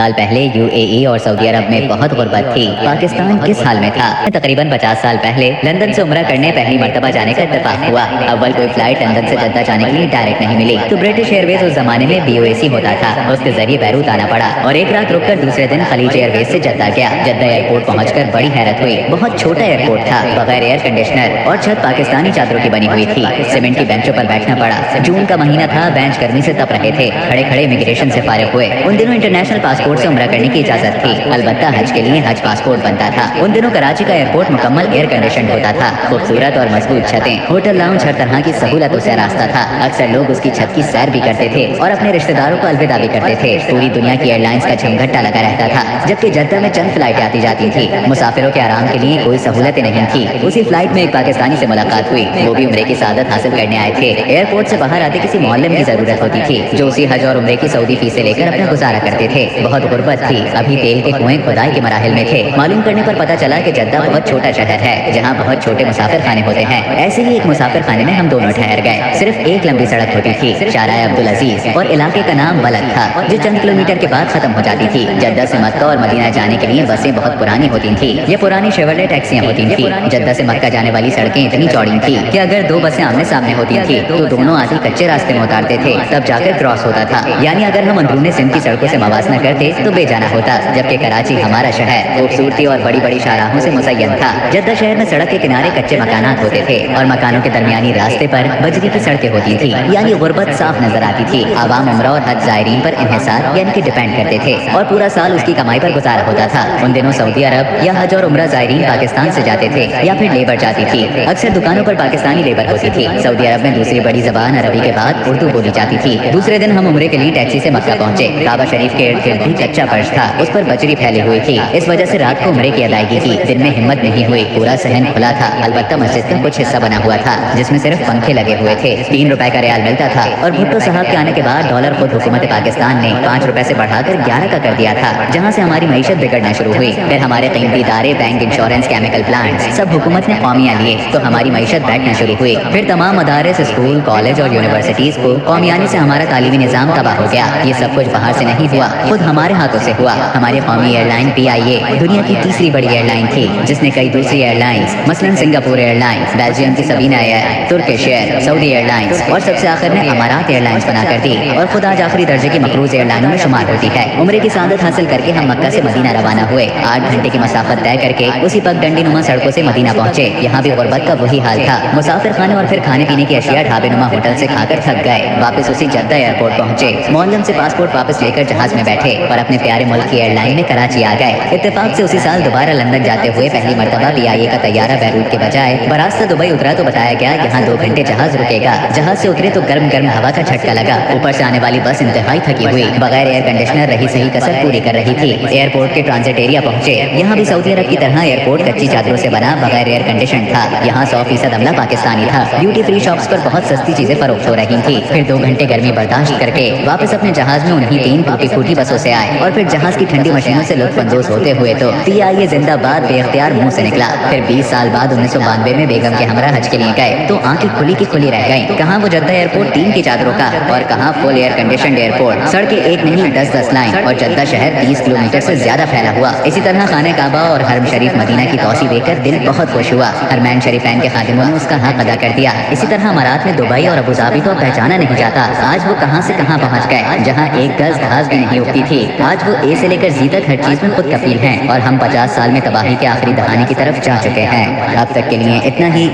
साल पहले यूएई और सऊदी अरब में बहुत गुर्बत थी। पाकिस्तान किस हाल में था? तकरीबन 50 साल पहले लंदन से उम्रा करने पहली मर्तबा जाने का इत्तेफाक हुआ। अव्वल कोई फ्लाइट लंदन से जद्दा जाने के लिए डायरेक्ट नहीं मिली तो ब्रिटिश एयरवेज उस जमाने में बीओएसी होता था, उसके जरिए बैरूत आना पड़ा और एक रात रुककर दूसरे दिन खलीज एयरवेज से जद्दा गया। जद्दा एयरपोर्ट पहुंचकर बड़ी हैरत हुई। बहुत छोटा एयरपोर्ट था, बगैर एयर कंडीशनर और छत पाकिस्तानी चादरों की बनी हुई थी। सीमेंट की बेंचों पर बैठना पड़ा। जून का महीना था, बेंच गर्मी से तप रहे थे। खड़े खड़े इमिग्रेशन से फारिग हुए। उन दिनों इंटरनेशनल पासपोर्ट से उम्रा करने की इजाजत थी, अलबत्ता हज के लिए हज पासपोर्ट बनता था। उन दिनों कराची का एयरपोर्ट मुकम्मल एयर कंडीशन होता था। खूबसूरत और मजबूत छतें, होटल लाउंज हर तरह की सहूलतों से रास्ता था। अक्सर लोग उसकी छत की सैर भी करते थे और अपने रिश्तेदारों को अलविदा भी करते थे। पूरी दुनिया की एयरलाइंस का झमघट्टा लगा रहता था, जबकि जद्दा में चंद फ्लाइटें आती जाती थी। मुसाफिरों के आराम के लिए कोई सहूलतें नहीं थी। उसी फ्लाइट में एक पाकिस्तानी से मुलाकात हुई, वो भी उम्रे की सादत हासिल करने आए थे। एयरपोर्ट से बाहर आते किसी मोअल्लिम की जरूरत होती थी, जो उसी हज और उम्रे की सऊदी फीसें लेकर अपना गुजारा करते थे। बहुत गुर्बत थी, अभी तेल के कुएं खुदाई के मराहिल में थे। मालूम करने पर पता चला कि जद्दा बहुत छोटा शहर है, जहाँ बहुत छोटे मुसाफिर खाने होते हैं। ऐसे ही एक मुसाफिर खाने में हम दोनों ठहर गए। सिर्फ एक लंबी सड़क होती थी, शाराए अब्दुल अजीज, और इलाके का नाम बलद था, जो चंद किलोमीटर के बाद खत्म हो जाती थी। जद्दा से मक्का और मदीना जाने के लिए बसें बहुत पुरानी होती थी। ये पुरानी शेवरले टैक्सियां होती थी। जद्दा से मक्का जाने वाली सड़कें इतनी चौड़ी थी कि अगर दो बसें आमने सामने होती थी तो दोनों आदमी कच्चे रास्ते में उतारते थे, तब जाकर क्रॉस होता था। यानी अगर हम अंदरूनी सिंध की सड़कों से मवासना करते तो बेजाना होता। जबकि कराची हमारा शहर खूबसूरती और बड़ी बड़ी शाहराहों से मुसय्यन था। जद्दा शहर में सड़क के किनारे कच्चे मकानात होते थे और मकानों के दरमियानी रास्ते पर बजरी की सड़कें होती थी। यानी गुर्बत साफ नजर आती थी। आवाम उम्रा और हज ज़ायरीन पर इन्हिसार यानी कि डिपेंड करते थे और पूरा साल उसकी कमाई पर गुजारा होता था। उन दिनों सऊदी अरब या हज और उम्रा ज़ायरीन पाकिस्तान से जाते थे या फिर लेबर जाती थी। अक्सर दुकानों पर पाकिस्तानी लेबर होती थी। सऊदी अरब में दूसरी बड़ी जबान अरबी के बाद उर्दू बोली जाती थी। दूसरे दिन हम उम्रे के लिए टैक्सी से मक्का पहुंचे। काबा शरीफ के इर्द गिर्द भी कच्चा फर्श था, उस पर बजरी फैली हुई थी। इस वजह से रात को उम्रे की अदायगी की। दिन में हिम्मत नहीं हुई, पूरा सहन खुला था। अलबत्ता मस्जिद का कुछ हिस्सा बना हुआ था जिसमें सिर्फ पंखे लगे हुए थे। 3 रुपए का रियाल मिलता था और भुट्टो साहब के आने के बाद डॉलर खुद हुकूमत पाकिस्तान ने 5 रुपए से बढ़ाकर 11 का कर दिया था, जहाँ से हमारी मईशत बिगड़ना शुरू हुई। फिर हमारे कीमती इदारे, बैंक, इंश्योरेंस, केमिकल प्लांट सब हुकूमत ने कौमिया लिए तो हमारी मईशत बैठना शुरू हुई। फिर तमाम मदारिस, स्कूल, कॉलेज और यूनिवर्सिटीज को कौमियानी से हमारा तालीमी निजाम तबाह हो गया। ये सब कुछ बाहर से नहीं हुआ, खुद हमारे हाथों से हुआ। हमारी कौमी एयरलाइन PIA दुनिया की तीसरी बड़ी एयरलाइन थी, जिसने कई दूसरी एयरलाइंस मसलन सिंगापुर एयरलाइंस, बेल्जियम की Sabina air, Turkish air, Saudi airlines और सबसे आखिर में अमारात एयरलाइंस बना कर दी और खुद आज आखिरी दर्जे की मकरूज एयरलाइनों में शुमार होती है। उम्रे की सादत हासिल करके हम मक्का से मदीना रवाना हुए। 8 घंटे की मसाफत तय करके उसी पगडंडी नुमा सड़कों से मदीना पहुंचे। यहाँ भी गुर्बत का वही हाल था। मुसाफिर खाने और फिर खाने पीने की अशिया ढाबे नुमा होटल से खाकर थक गए। वापस उसी जद्दा एयरपोर्ट पहुंचे। मोअल्लम से पासपोर्ट वापस लेकर जहाज में बैठे और अपने प्यारे मुल्क की एयरलाइन में कराची आ गए। इत्तेफाक से उसी साल दोबारा लंदन जाते हुए पहली मर्तबा PIA का तैयारा बैरूत के बजाय बरास्ता दुबई उतरा तो बताया गया यहाँ 2 घंटे जहाज रुकेगा। जहाज से उतरे तो गर्म गर्म हवा का झटका लगा। ऊपर से आने वाली बस इंतहाई थकी हुई, बगैर एयर कंडीशनर रही सही कसर पूरी कर रही थी। एयरपोर्ट के ट्रांजिट एरिया पहुंचे। यहाँ भी सऊदी अरब की तरह एयरपोर्ट कच्ची चादरों से बना, बगैर एयर कंडीशन था। यहाँ 100% अमला पाकिस्तानी था। ड्यूटी फ्री शॉप्स पर बहुत सस्ती चीजें फरोख्त हो रही थी। फिर 2 घंटे गर्मी बर्दाश्त करके वापस अपने जहाज में उन्हीं 3 टूटी फूटी बसों से आए और फिर जहाज की ठंडी मशीनों से लुत्फअंदोज होते हुए तो PIA जिंदाबाद बेख्तियार मुंह से निकला। फिर 20 साल बाद 1992 में बेगम के हमरा हज के लिए गए तो आंखें खुली की खुली रह गईं। कहाँ वो जद्दा एयरपोर्ट 3 की चादरों का और कहाँ फुल एयर कंडीशनड एयरपोर्ट। सड़कें एक नहीं 10-10 लाइन और जद्दा शहर 30 किलोमीटर से ज्यादा फैला हुआ। इसी तरह खाने काबा और हरम शरीफ मदीना की तौसी देखकर दिल बहुत खुश हुआ। हरमैन शरीफैन के खादिमों ने उसका हक अदा कर दिया। इसी तरह अमारात में दुबई और अबू धाबी तो पहचाना नहीं जाता। आज वो कहाँ से कहाँ पहुँच गए। जहाँ एक गज घास भी नहीं उगती थी, आज वो A से लेकर Z तक हर चीज में खुद कफील हैं और हम 50 साल में तबाही के आखिरी दहाने की तरफ जा चुके हैं। अब तक के लिए इतना ही।